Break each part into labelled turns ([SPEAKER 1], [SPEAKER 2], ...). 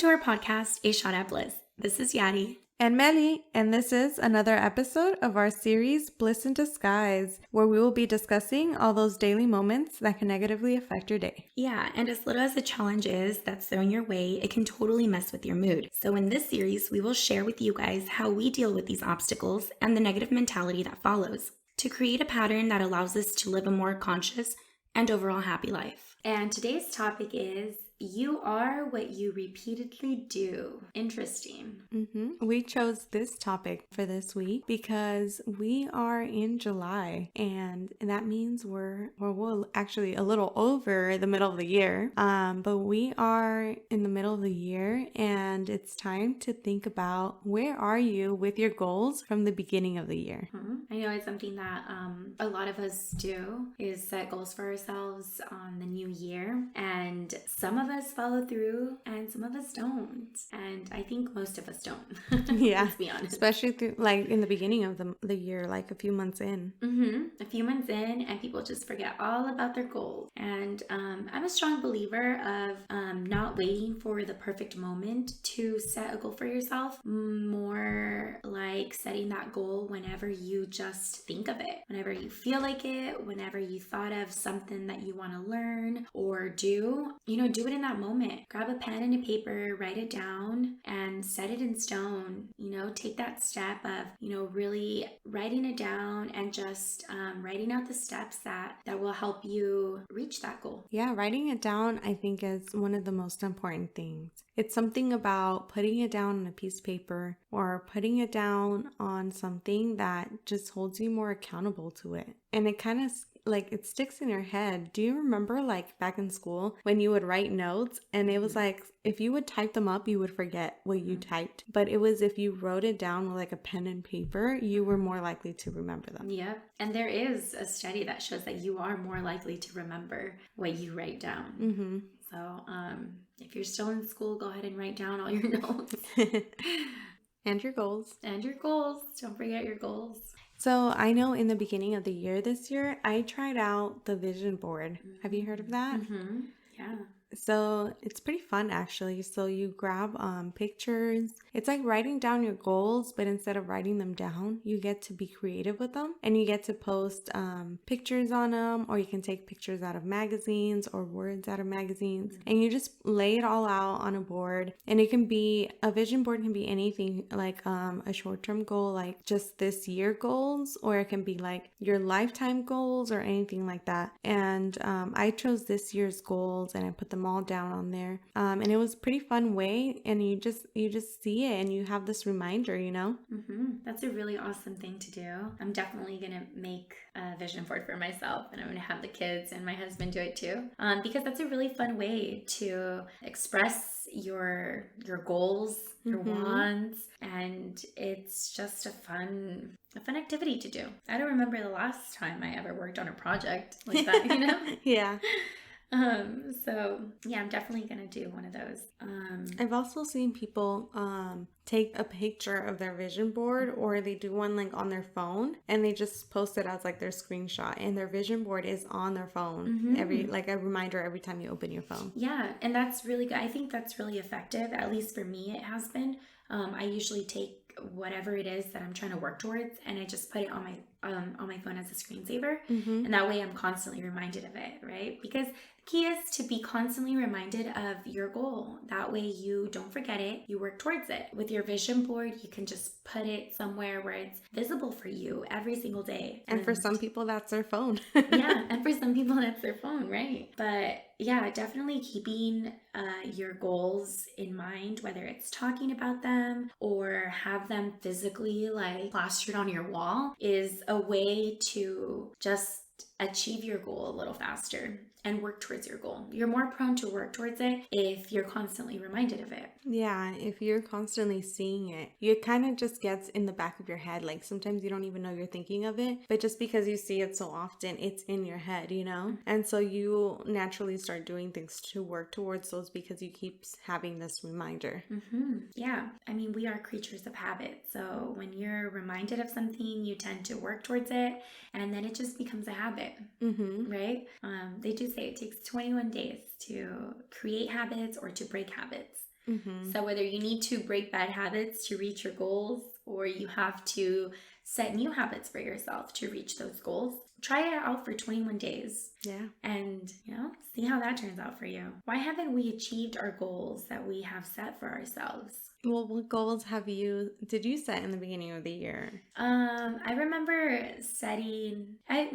[SPEAKER 1] to our podcast, A Shot at Bliss. This is Yadi.
[SPEAKER 2] And Melly, and this is another episode of our series, Bliss in Disguise, where we will be discussing all those daily moments that can negatively affect your day.
[SPEAKER 1] Yeah, and as little as the challenge is that's thrown your way, it can totally mess with your mood. So in this series, we will share with you guys how we deal with these obstacles and the negative mentality that follows to create a pattern that allows us to live a more conscious and overall happy life. And today's topic is you are what you repeatedly do. Interesting.
[SPEAKER 2] We chose this topic for this week because we are in July, and that means we're actually a little over the middle of the year. But we are in the middle of the year, and it's time to think about where are you with your goals from the beginning of the year.
[SPEAKER 1] I know it's something that a lot of us do is set goals for ourselves on the new year, and some of us follow through and some of us don't, and I think most of us don't.
[SPEAKER 2] Yeah,
[SPEAKER 1] let's be honest,
[SPEAKER 2] especially through, like in the beginning of the year, like a few months in.
[SPEAKER 1] A few months in, and people just forget all about their goals. And I'm a strong believer of not waiting for the perfect moment to set a goal for yourself, more like setting that goal whenever you just think of it, whenever you feel like it, whenever you thought of something that you want to learn or do it in that moment. Grab a pen and a paper, write it down, and set it in stone. Take that step of, really writing it down and just writing out the steps that will help you reach that goal.
[SPEAKER 2] Yeah, writing it down, I think, is one of the most important things. It's something about putting it down on a piece of paper or putting it down on something that just holds you more accountable to it. And it kind of it sticks in your head. Do you remember back in school when you would write notes and it was if you would type them up, you would forget what you typed. But it was if you wrote it down with a pen and paper, you were more likely to remember them.
[SPEAKER 1] Yeah. And there is a study that shows that you are more likely to remember what you write down. So if you're still in school, go ahead and write down all your notes.
[SPEAKER 2] And your goals.
[SPEAKER 1] Don't forget your goals.
[SPEAKER 2] So I know in the beginning of the year this year, I tried out the vision board. Have you heard of that?
[SPEAKER 1] Yeah.
[SPEAKER 2] So it's pretty fun actually. So you grab pictures. It's like writing down your goals, but instead of writing them down, you get to be creative with them and you get to post pictures on them, or you can take pictures out of magazines or words out of magazines, and you just lay it all out on a board. And it can be, a vision board can be anything, like a short-term goal, like just this year goals, or it can be like your lifetime goals or anything like that. And I chose this year's goals and I put them all down on there, and it was a pretty fun way, and you just see it and you have this reminder.
[SPEAKER 1] That's a really awesome thing to do. I'm definitely gonna make a vision board for myself, and I'm gonna have the kids and my husband do it too, because that's a really fun way to express your goals, your wants, and it's just a fun activity to do. I don't remember the last time I ever worked on a project like that.
[SPEAKER 2] Yeah.
[SPEAKER 1] So yeah, I'm definitely gonna do one of those.
[SPEAKER 2] I've also seen people take a picture of their vision board, or they do one on their phone and they just post it as their screenshot, and their vision board is on their phone every a reminder every time you open your phone.
[SPEAKER 1] Yeah, and that's really good. I think that's really effective. At least for me, it has been. I usually take whatever it is that I'm trying to work towards, and I just put it on my phone as a screensaver, and that way I'm constantly reminded of it, right? Because the key is to be constantly reminded of your goal. That way you don't forget it, you work towards it. With your vision board, you can just put it somewhere where it's visible for you every single day.
[SPEAKER 2] And for some people, that's their phone.
[SPEAKER 1] Yeah, and for some people, that's their phone, right? But yeah, definitely keeping your goals in mind, whether it's talking about them or have them physically plastered on your wall, is a way to just achieve your goal a little faster and work towards your goal. You're more prone to work towards it if you're constantly reminded of it.
[SPEAKER 2] Yeah, if you're constantly seeing it, it kind of just gets in the back of your head. Sometimes you don't even know you're thinking of it, but just because you see it so often, it's in your head, And so you naturally start doing things to work towards those because you keep having this reminder.
[SPEAKER 1] Yeah, I mean, we are creatures of habit. So when you're reminded of something, you tend to work towards it, and then it just becomes a habit, right? They do say it takes 21 days to create habits or to break habits. So whether you need to break bad habits to reach your goals, or you have to set new habits for yourself to reach those goals, try it out for 21 days.
[SPEAKER 2] Yeah.
[SPEAKER 1] And, see how that turns out for you. Why haven't we achieved our goals that we have set for ourselves?
[SPEAKER 2] Well, what goals did you set in the beginning of the year?
[SPEAKER 1] I remember setting, I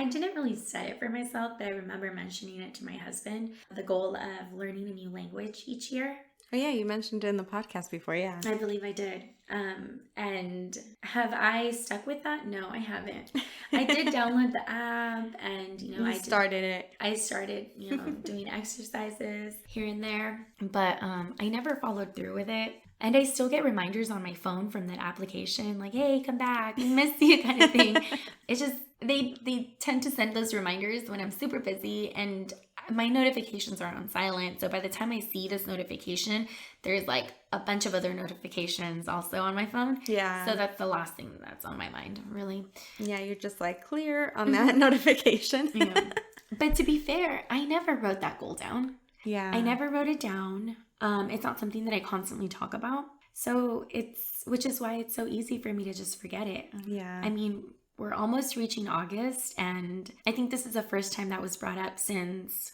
[SPEAKER 1] didn't really set it for myself, but I remember mentioning it to my husband, the goal of learning a new language each year.
[SPEAKER 2] Oh yeah, you mentioned it in the podcast before, yeah.
[SPEAKER 1] I believe I did. And have I stuck with that? No, I haven't. I did download the app, and I
[SPEAKER 2] started it.
[SPEAKER 1] I started, doing exercises here and there, but I never followed through with it. And I still get reminders on my phone from that application, like, "Hey, come back, we missed you," kind of thing. It's just they tend to send those reminders when I'm super busy, and my notifications are on silent. So by the time I see this notification, there's like a bunch of other notifications also on my phone.
[SPEAKER 2] Yeah.
[SPEAKER 1] So that's the last thing that's on my mind, really.
[SPEAKER 2] Yeah, you're just like clear on that notification.
[SPEAKER 1] Yeah. But to be fair, I never wrote that goal down.
[SPEAKER 2] Yeah.
[SPEAKER 1] I never wrote it down. It's not something that I constantly talk about. So which is why it's so easy for me to just forget it.
[SPEAKER 2] Yeah.
[SPEAKER 1] I mean, we're almost reaching August, and I think this is the first time that was brought up since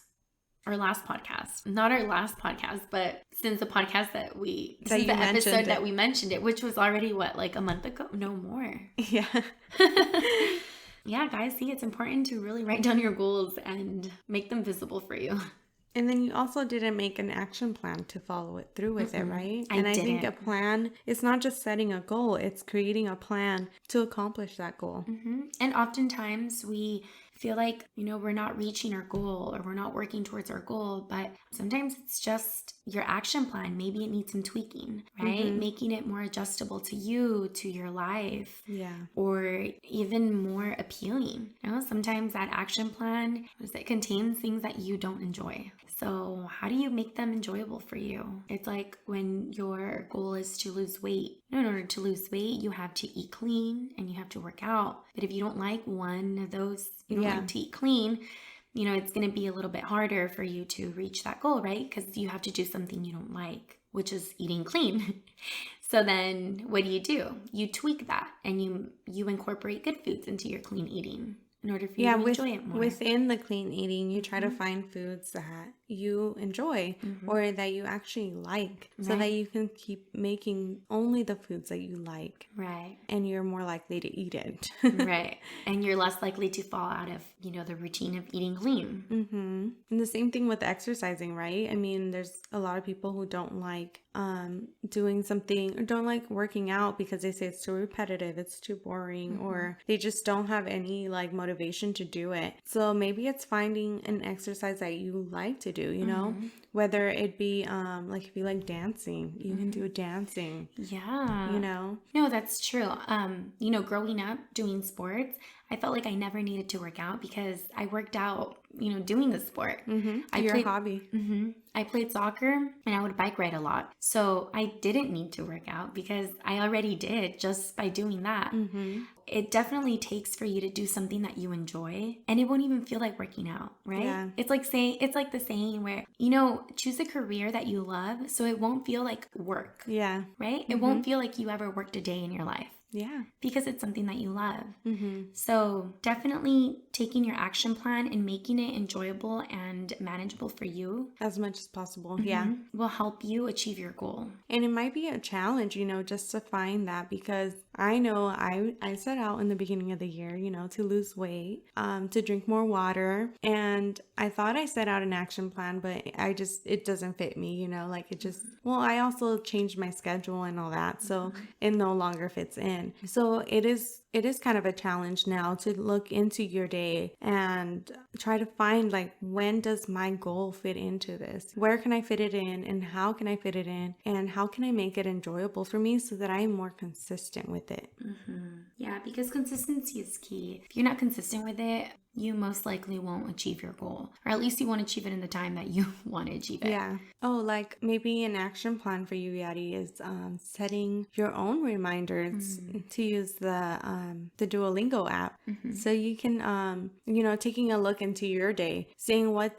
[SPEAKER 1] our last podcast. Not our last podcast, but since the podcast that we mentioned it, which was already like a month ago? No more.
[SPEAKER 2] Yeah.
[SPEAKER 1] Yeah, guys, see, it's important to really write down your goals and make them visible for you.
[SPEAKER 2] And then you also didn't make an action plan to follow it through with it, right? I think a plan, it's not just setting a goal, it's creating a plan to accomplish that goal.
[SPEAKER 1] And oftentimes we feel like, we're not reaching our goal, or we're not working towards our goal, but sometimes it's just your action plan. Maybe it needs some tweaking, right? Making it more adjustable to you, to your life.
[SPEAKER 2] Yeah.
[SPEAKER 1] Or even more appealing. Sometimes that action plan contains things that you don't enjoy. So how do you make them enjoyable for you? It's like when your goal is to lose weight. In order to lose weight, you have to eat clean and you have to work out. But if you don't like one of those, you don't like to eat clean, it's going to be a little bit harder for you to reach that goal, right? Because you have to do something you don't like, which is eating clean. So then what do? You tweak that, and you incorporate good foods into your clean eating in order for you to enjoy it more.
[SPEAKER 2] Within the clean eating, you try to find foods that you enjoy or that you actually like, so that you can keep making only the foods that you like.
[SPEAKER 1] Right.
[SPEAKER 2] And you're more likely to eat it.
[SPEAKER 1] Right. And you're less likely to fall out of, the routine of eating clean.
[SPEAKER 2] And the same thing with exercising, right? I mean, there's a lot of people who don't like doing something, or don't like working out because they say it's too repetitive, it's too boring, or they just don't have any like motivation to do it. So maybe it's finding an exercise that you like to do, whether it be like if you like dancing, you can do dancing.
[SPEAKER 1] Yeah.
[SPEAKER 2] No,
[SPEAKER 1] that's true. Growing up doing sports, I felt like I never needed to work out because I worked out, doing the sport.
[SPEAKER 2] Your hobby.
[SPEAKER 1] I played soccer and I would bike ride a lot. So I didn't need to work out because I already did just by doing that. It definitely takes for you to do something that you enjoy, and it won't even feel like working out, right?
[SPEAKER 2] Yeah.
[SPEAKER 1] It's like the saying where, choose a career that you love so it won't feel like work.
[SPEAKER 2] Yeah.
[SPEAKER 1] Right? It won't feel like you ever worked a day in your life.
[SPEAKER 2] Yeah.
[SPEAKER 1] Because it's something that you love. So definitely taking your action plan and making it enjoyable and manageable for you
[SPEAKER 2] as much as possible. Yeah.
[SPEAKER 1] Will help you achieve your goal.
[SPEAKER 2] And it might be a challenge, just to find that, because I know I set out in the beginning of the year, to lose weight, to drink more water. And I thought I set out an action plan, but it doesn't fit me, I also changed my schedule and all that. So it no longer fits in. So it is kind of a challenge now to look into your day and try to find when does my goal fit into this? Where can I fit it in, and how can I fit it in, and how can I make it enjoyable for me so that I am more consistent with it?
[SPEAKER 1] Yeah, because consistency is key. If you're not consistent with it, you most likely won't achieve your goal. Or at least you won't achieve it in the time that you want to achieve it.
[SPEAKER 2] Yeah. Oh, like maybe an action plan for you, Yadi, is setting your own reminders to use the Duolingo app. So you can, taking a look into your day, seeing what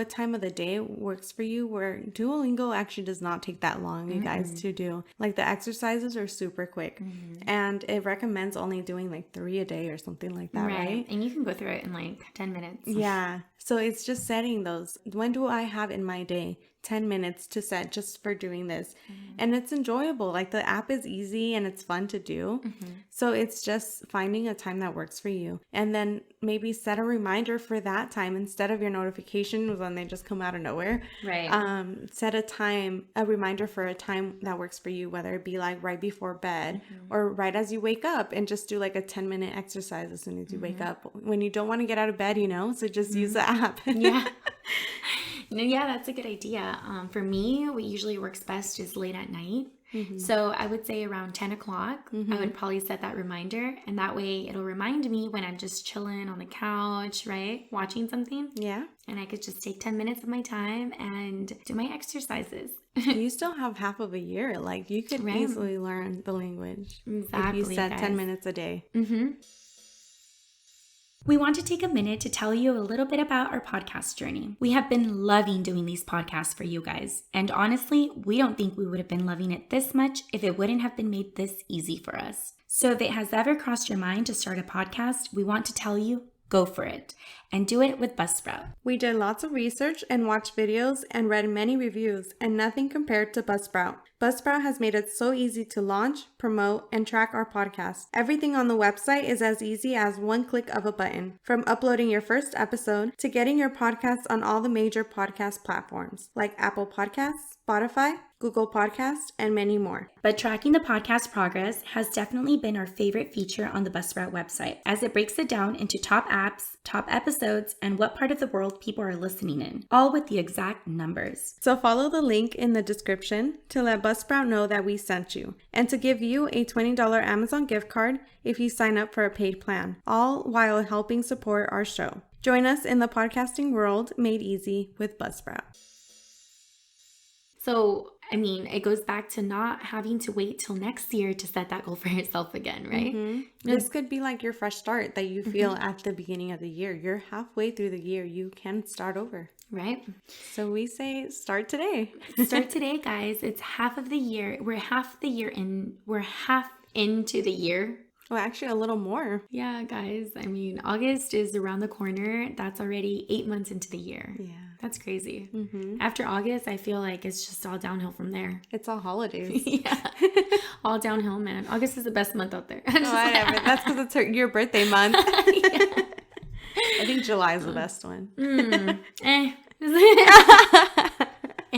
[SPEAKER 2] time of the day works for you, where Duolingo actually does not take that long, you guys, to do. Like the exercises are super quick and it recommends only doing like 3 a day or something like that, right?
[SPEAKER 1] And you can go through it in like 10 minutes.
[SPEAKER 2] Yeah. So it's just setting those. When do I have in my day 10 minutes to set just for doing this? And it's enjoyable. Like the app is easy and it's fun to do. So it's just finding a time that works for you. And then maybe set a reminder for that time instead of your notifications when they just come out of nowhere.
[SPEAKER 1] Right.
[SPEAKER 2] Set a reminder for a time that works for you, whether it be like right before bed or right as you wake up, and just do like a 10-minute exercise as soon as you wake up when you don't want to get out of bed, so just use the app.
[SPEAKER 1] Yeah. Yeah, that's a good idea. For me, what usually works best is late at night. So I would say around 10 o'clock, I would probably set that reminder. And that way it'll remind me when I'm just chilling on the couch, right? Watching something.
[SPEAKER 2] Yeah.
[SPEAKER 1] And I could just take 10 minutes of my time and do my exercises.
[SPEAKER 2] You still have half of a year. Like you could easily learn the language.
[SPEAKER 1] Exactly,
[SPEAKER 2] if you set
[SPEAKER 1] guys.
[SPEAKER 2] 10 minutes a day.
[SPEAKER 1] We want to take a minute to tell you a little bit about our podcast journey. We have been loving doing these podcasts for you guys. And honestly, we don't think we would have been loving it this much if it wouldn't have been made this easy for us. So if it has ever crossed your mind to start a podcast, we want to tell you, go for it. And do it with Buzzsprout.
[SPEAKER 2] We did lots of research and watched videos and read many reviews, and nothing compared to Buzzsprout. Buzzsprout has made it so easy to launch, promote, and track our podcast. Everything on the website is as easy as one click of a button. From uploading your first episode to getting your podcast on all the major podcast platforms like Apple Podcasts, Spotify, Google Podcasts, and many more.
[SPEAKER 1] But tracking the podcast progress has definitely been our favorite feature on the Buzzsprout website, as it breaks it down into top apps, top episodes, and what part of the world people are listening in, all with the exact numbers.
[SPEAKER 2] So follow the link in the description to let Buzzsprout know that we sent you, and to give you a $20 Amazon gift card if you sign up for a paid plan, all while helping support our show. Join us in the podcasting world made easy with Buzzsprout.
[SPEAKER 1] So, it goes back to not having to wait till next year to set that goal for yourself again, right?
[SPEAKER 2] This could be like your fresh start that you feel at the beginning of the year. You're halfway through the year. You can start over.
[SPEAKER 1] Right?
[SPEAKER 2] So we say start today.
[SPEAKER 1] Start today, guys. It's half of the year. We're half into the year.
[SPEAKER 2] Well, actually a little more.
[SPEAKER 1] Yeah, guys. August is around the corner. That's already 8 months into the year.
[SPEAKER 2] Yeah.
[SPEAKER 1] That's crazy. After August, I feel like it's just all downhill from there.
[SPEAKER 2] It's all holidays.
[SPEAKER 1] Yeah. All downhill, man. August is the best month out there.
[SPEAKER 2] Whatever. That's because it's your birthday month. I think July is the best one.
[SPEAKER 1] It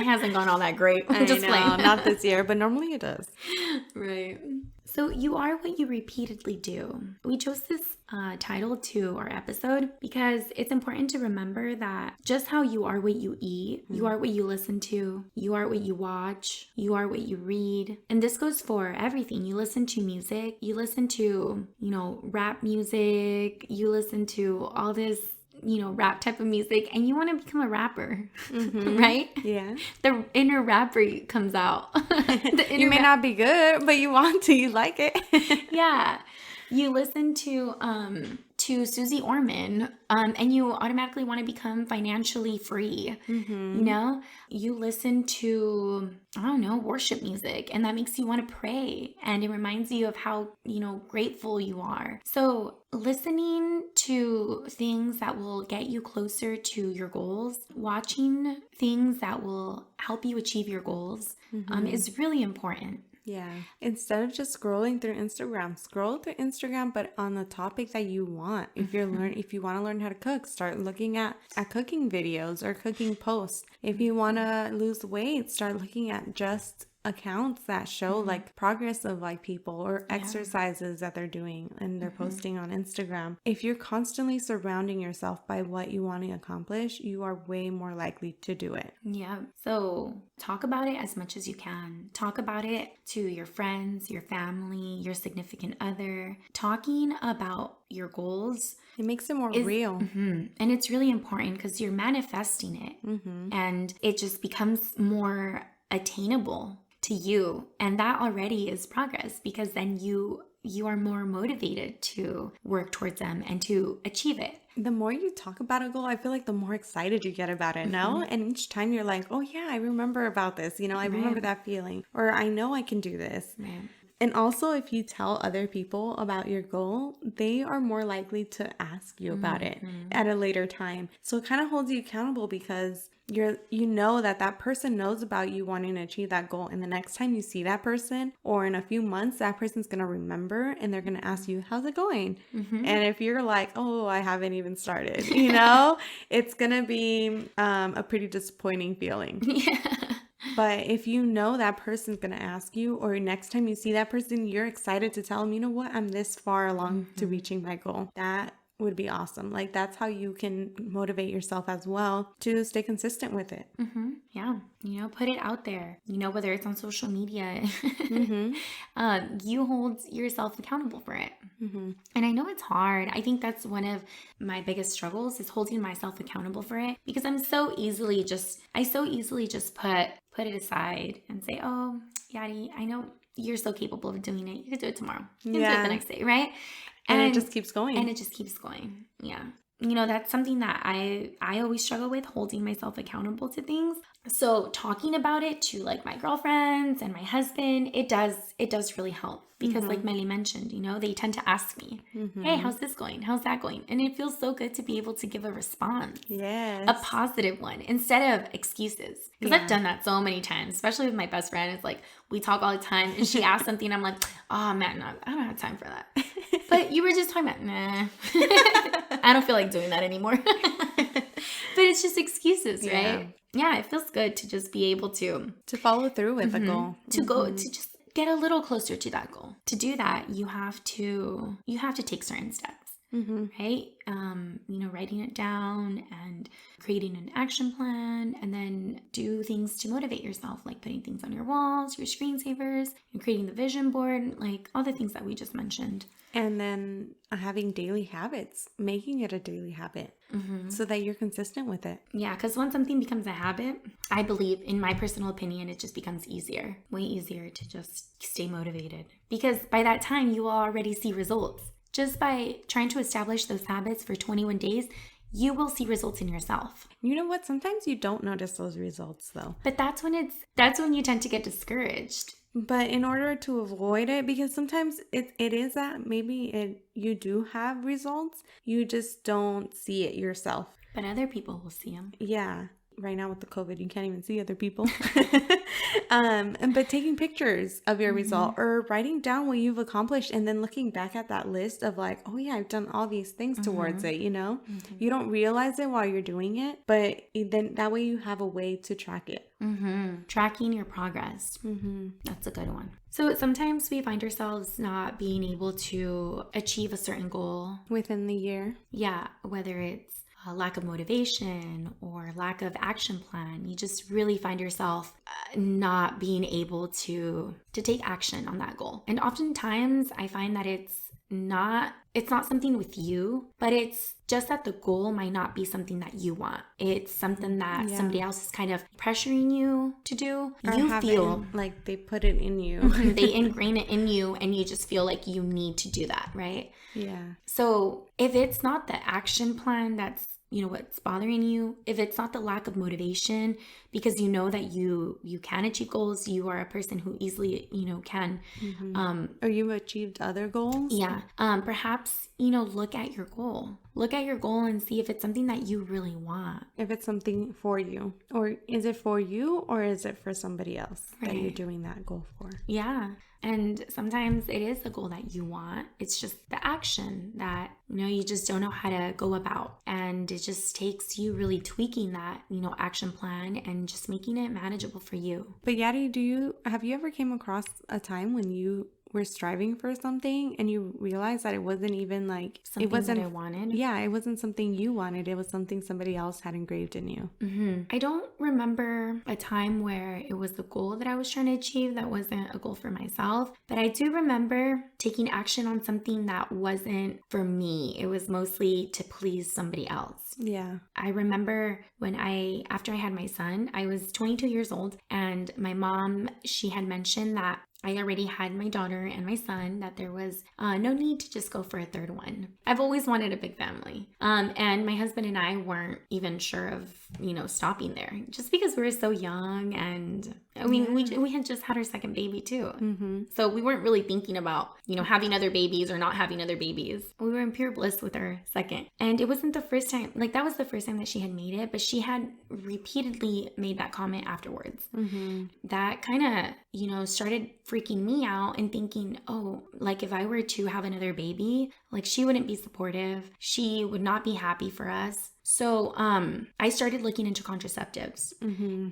[SPEAKER 1] hasn't gone all that great.
[SPEAKER 2] I know, not this year, but normally it does.
[SPEAKER 1] Right. So you are what you repeatedly do. We chose this title to our episode because it's important to remember that just how you are what you eat, you are what you listen to, you are what you watch, you are what you read. And this goes for everything. You listen to music, you listen to, rap music, you listen to all this rap type of music, and you want to become a rapper, right?
[SPEAKER 2] Yeah.
[SPEAKER 1] The inner rapper comes out.
[SPEAKER 2] You may not be good, but you want to. You like it.
[SPEAKER 1] Yeah. You listen to Susie Orman, and you automatically want to become financially free. You listen to, worship music, and that makes you want to pray, and it reminds you of how, grateful you are. So listening to things that will get you closer to your goals, watching things that will help you achieve your goals, is really important.
[SPEAKER 2] Yeah. Instead of just scrolling through Instagram, scroll through Instagram, but on the topic that you want. If you want to learn how to cook, start looking at cooking videos or cooking posts. If you want to lose weight, start looking at just accounts that show like progress of like people or exercises that they're doing and they're posting on Instagram. If you're constantly surrounding yourself by what you want to accomplish, you are way more likely to do it.
[SPEAKER 1] Yeah. So talk about it as much as you can. Talk about it to your friends, your family, your significant other. Talking about your goals
[SPEAKER 2] It makes it more
[SPEAKER 1] is
[SPEAKER 2] real.
[SPEAKER 1] And it's really important because you're manifesting it, and it just becomes more attainable to you, and that already is progress, because then you are more motivated to work towards them and to achieve it.
[SPEAKER 2] The more you talk about a goal, I feel like the more excited you get about it, no? And each time you're like, oh yeah, I remember about this. I remember that feeling. Or I know I can do this.
[SPEAKER 1] Right.
[SPEAKER 2] And also, if you tell other people about your goal, they are more likely to ask you about it at a later time. So it kind of holds you accountable, because you know that person knows about you wanting to achieve that goal. And the next time you see that person, or in a few months, that person's going to remember and they're going to ask you, how's it going? And if you're like, oh, I haven't even started, it's going to be a pretty disappointing feeling.
[SPEAKER 1] Yeah.
[SPEAKER 2] But if you know that person's going to ask you, or next time you see that person, you're excited to tell them, you know what, I'm this far along to reaching my goal. That would be awesome. Like, that's how you can motivate yourself as well to stay consistent with it.
[SPEAKER 1] Yeah. Put it out there, whether it's on social media, you hold yourself accountable for it. And I know it's hard. I think that's one of my biggest struggles, is holding myself accountable for it, because I so easily just put it aside and say, oh, Yadi, I know you're so capable of doing it. You could do it tomorrow. You can do it the next day, right?
[SPEAKER 2] And it just keeps going.
[SPEAKER 1] Yeah. That's something that I always struggle with, holding myself accountable to things. So talking about it to like my girlfriends and my husband, it does really help, because like Melly mentioned, they tend to ask me, hey, how's this going? How's that going? And it feels so good to be able to give a response.
[SPEAKER 2] Yes.
[SPEAKER 1] A positive one, instead of excuses. Because I've done that so many times, especially with my best friend. It's like, we talk all the time, and she asks something, I'm like, oh man, no, I don't have time for that. But you were just talking about, nah. I don't feel like doing that anymore. But it's just excuses, right? Yeah, it feels good to just be able to
[SPEAKER 2] follow through with a goal.
[SPEAKER 1] To go to just get a little closer to that goal. To do that, you have to take certain steps. Right? Writing it down and creating an action plan, and then do things to motivate yourself, like putting things on your walls, your screensavers, and creating the vision board, like all the things that we just mentioned.
[SPEAKER 2] And then having daily habits, making it a daily habit so that you're consistent with it.
[SPEAKER 1] Yeah, because once something becomes a habit, I believe, in my personal opinion, it just becomes easier, way easier to just stay motivated. Because by that time, you will already see results. Just by trying to establish those habits for 21 days, you will see results in yourself.
[SPEAKER 2] You know what? Sometimes you don't notice those results, though.
[SPEAKER 1] But that's when you tend to get discouraged.
[SPEAKER 2] But in order to avoid it, because sometimes it is that maybe you do have results, you just don't see it yourself.
[SPEAKER 1] But other people will see them.
[SPEAKER 2] Yeah. Right now with the COVID, you can't even see other people. But taking pictures of your result, or writing down what you've accomplished, and then looking back at that list of like, oh yeah, I've done all these things towards it, You don't realize it while you're doing it, but then that way you have a way to track it.
[SPEAKER 1] Tracking your progress. That's a good one. So sometimes we find ourselves not being able to achieve a certain goal
[SPEAKER 2] within the year.
[SPEAKER 1] Yeah, whether it's a lack of motivation or lack of action plan. You just really find yourself not being able to take action on that goal. And oftentimes I find that it's not something with you, but it's just that the goal might not be something that you want. It's something that somebody else is kind of pressuring you to do.
[SPEAKER 2] Or
[SPEAKER 1] you feel
[SPEAKER 2] like they put it in you.
[SPEAKER 1] They ingrain it in you, and you just feel like you need to do that, right?
[SPEAKER 2] Yeah.
[SPEAKER 1] So if it's not the action plan that's what's bothering you, if it's not the lack of motivation, because you know that you can achieve goals, you are a person who easily can
[SPEAKER 2] or you've achieved other goals,
[SPEAKER 1] perhaps look at your goal and see if it's something that you really want,
[SPEAKER 2] if it's something for you, or is it for you, or is it for somebody else that you're doing that goal for.
[SPEAKER 1] And sometimes it is the goal that you want. It's just the action that, you just don't know how to go about. And it just takes you really tweaking that, action plan and just making it manageable for you.
[SPEAKER 2] But Yadi, have you ever came across a time when you were striving for something and you realize that it wasn't even like
[SPEAKER 1] Something
[SPEAKER 2] it wasn't
[SPEAKER 1] that I wanted.
[SPEAKER 2] Yeah, it wasn't something you wanted. It was something somebody else had engraved in you.
[SPEAKER 1] I don't remember a time where it was the goal that I was trying to achieve that wasn't a goal for myself, but I do remember taking action on something that wasn't for me. It was mostly to please somebody else.
[SPEAKER 2] Yeah.
[SPEAKER 1] I remember after I had my son, I was 22 years old, and my mom, she had mentioned that I already had my daughter and my son, that there was no need to just go for a third one. I've always wanted a big family. And my husband and I weren't even sure of, stopping there just because we were so young. And I mean, we had just had our second baby too. So we weren't really thinking about, having other babies or not having other babies. We were in pure bliss with our second. And it wasn't the first time, like that was the first time that she had made it, but she had repeatedly made that comment afterwards. That kind of, started freaking me out and thinking, oh, like if I were to have another baby, like she wouldn't be supportive. She would not be happy for us. So I started looking into contraceptives.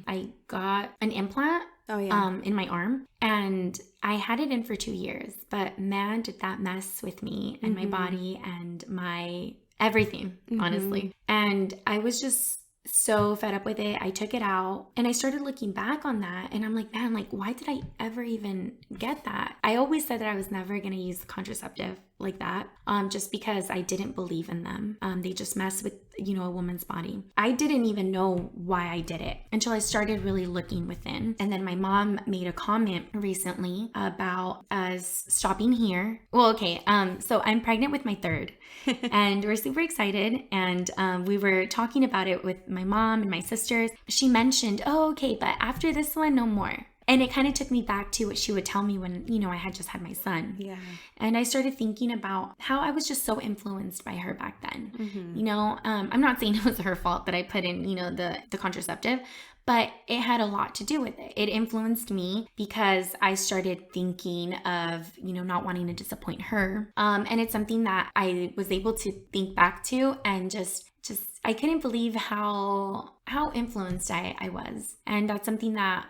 [SPEAKER 1] I got an implant in my arm, and I had it in for 2 years, but man, did that mess with me and my body and my everything, honestly. And I was just so fed up with it. I took it out and I started looking back on that, and I'm like, man, like why did I ever even get that? I always said that I was never going to use the contraceptive like that, just because I didn't believe in them. They just mess with, a woman's body. I didn't even know why I did it until I started really looking within. And then my mom made a comment recently about us stopping here. Well, okay, so I'm pregnant with my third and we're super excited. And we were talking about it with my mom and my sisters. She mentioned, oh, okay, but after this one, no more. And it kind of took me back to what she would tell me when, I had just had my son.
[SPEAKER 2] Yeah.
[SPEAKER 1] And I started thinking about how I was just so influenced by her back then. I'm not saying it was her fault that I put in, the contraceptive, but it had a lot to do with it. It influenced me because I started thinking of, not wanting to disappoint her. And it's something that I was able to think back to and just I couldn't believe how influenced I was. And that's something that,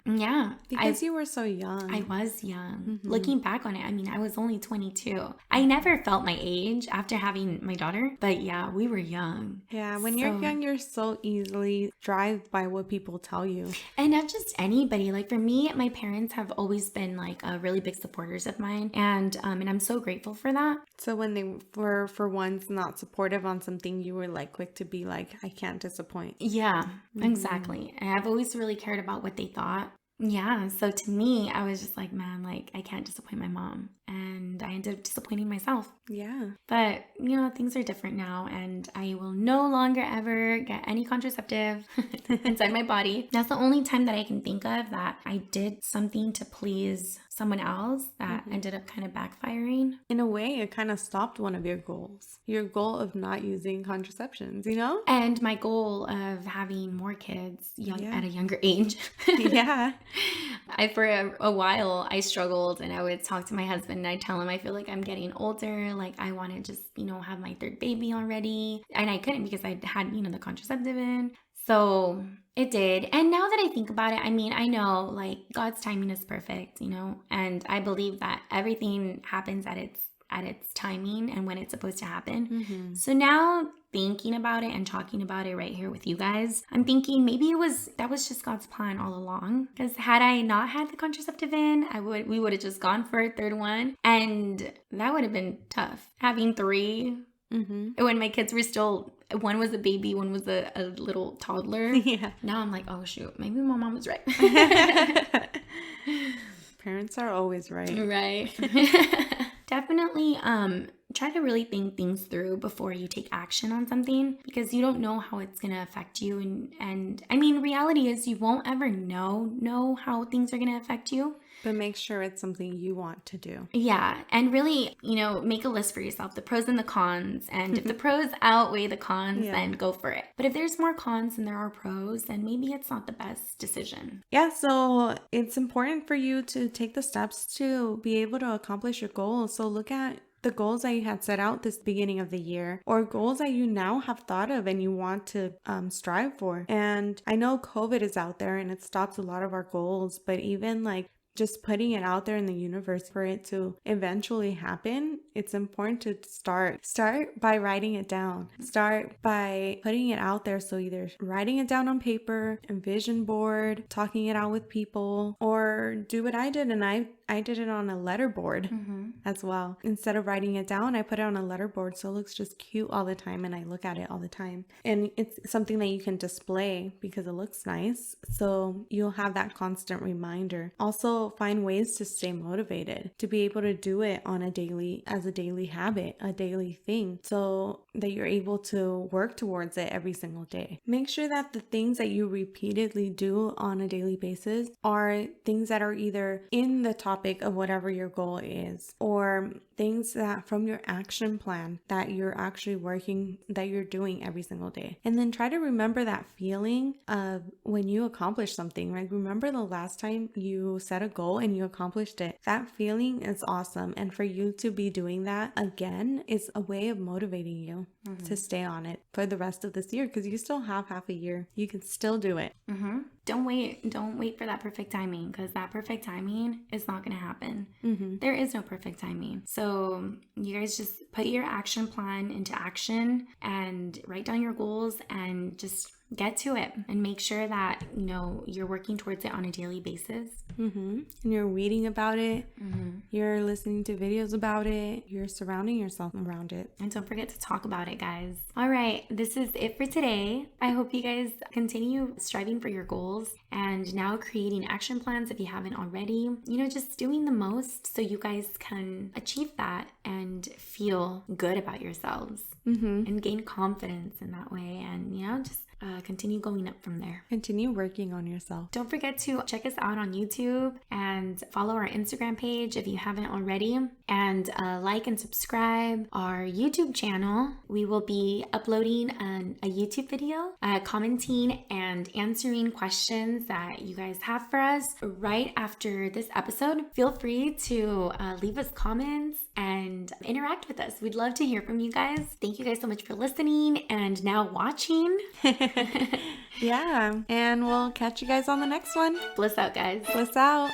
[SPEAKER 2] because you were so young.
[SPEAKER 1] I was young. Looking back on it, I mean, I was only 22. I never felt my age after having my daughter, but yeah, we were young.
[SPEAKER 2] Yeah, when you're young, you're so easily driven by what people tell you.
[SPEAKER 1] And not just anybody. Like for me, my parents have always been like really big supporters of mine. And I'm so grateful for that.
[SPEAKER 2] So when they were for once not supportive on something, you were like quick to be like, I can't disappoint.
[SPEAKER 1] Yeah, exactly. And I've always really cared about what they thought. Yeah, so to me, I was just like, man, like I can't disappoint my mom. And I ended up disappointing myself.
[SPEAKER 2] Yeah.
[SPEAKER 1] But, things are different now, and I will no longer ever get any contraceptive inside my body. That's the only time that I can think of that I did something to please someone else that ended up kind of backfiring.
[SPEAKER 2] In a way, it kind of stopped one of your goals. Your goal of not using contraceptions,
[SPEAKER 1] And my goal of having more kids at a younger age.
[SPEAKER 2] Yeah.
[SPEAKER 1] For a while, I struggled, and I would talk to my husband and I'd tell him I feel like I'm getting older. Like I want to just, have my third baby already. And I couldn't because I had, the contraceptive in. So it did. And now that I think about it, I mean, I know like God's timing is perfect, and I believe that everything happens at its timing and when it's supposed to happen. So now thinking about it and talking about it right here with you guys, I'm thinking maybe that was just God's plan all along. Because had I not had the contraceptive in, we would have just gone for a third one, and that would have been tough. Having 3 when my kids were still, one was a baby, one was a little toddler. Yeah. Now I'm like, oh shoot, maybe my mom was right.
[SPEAKER 2] Parents are always right.
[SPEAKER 1] Right. Definitely try to really think things through before you take action on something, because you don't know how it's going to affect you. And I mean, reality is you won't ever know how things are going to affect you.
[SPEAKER 2] But make sure it's something you want to do.
[SPEAKER 1] Yeah. And really, make a list for yourself, the pros and the cons. And if the pros outweigh the cons, then go for it. But if there's more cons than there are pros, then maybe it's not the best decision.
[SPEAKER 2] Yeah. So it's important for you to take the steps to be able to accomplish your goals. So look at the goals that you had set out this beginning of the year, or goals that you now have thought of and you want to strive for. And I know COVID is out there and it stops a lot of our goals, but even like just putting it out there in the universe for it to eventually happen, it's important to start by writing it down. Start by putting it out there. So either writing it down on paper, a vision board, talking it out with people, or do what I did, and I did it on a letterboard as well. Instead of writing it down, I put it on a letterboard so it looks just cute all the time and I look at it all the time. And it's something that you can display because it looks nice. So you'll have that constant reminder. Also, find ways to stay motivated, to be able to do it on a daily habit, a daily thing, so that you're able to work towards it every single day. Make sure that the things that you repeatedly do on a daily basis are things that are either in the topic of whatever your goal is, or things that from your action plan that you're actually that you're doing every single day. And then try to remember that feeling of when you accomplish something, right? Remember the last time you set a goal and you accomplished it. That feeling is awesome. And for you to be doing that again is a way of motivating you to stay on it for the rest of this year, because you still have half a year. You can still do it.
[SPEAKER 1] Don't wait for that perfect timing, because that perfect timing is not going to happen. There is no perfect timing. So you guys just put your action plan into action and write down your goals and just get to it, and make sure that you're working towards it on a daily basis.
[SPEAKER 2] And you're reading about it, you're listening to videos about it, you're surrounding yourself around it,
[SPEAKER 1] and don't forget to talk about it, guys. All right, this is it for today. I hope you guys continue striving for your goals and now creating action plans if you haven't already. Just doing the most so you guys can achieve that and feel good about yourselves and gain confidence in that way, and just continue going up from there.
[SPEAKER 2] Continue working on yourself.
[SPEAKER 1] Don't forget to check us out on YouTube and follow our Instagram page if you haven't already, and like and subscribe our YouTube channel. We will be uploading a YouTube video, commenting and answering questions that you guys have for us right after this episode. Feel free to leave us comments and interact with us. We'd love to hear from you guys. Thank you guys so much for listening and now watching.
[SPEAKER 2] Yeah, and we'll catch you guys on the next one.
[SPEAKER 1] Bliss out, guys.
[SPEAKER 2] Bliss out.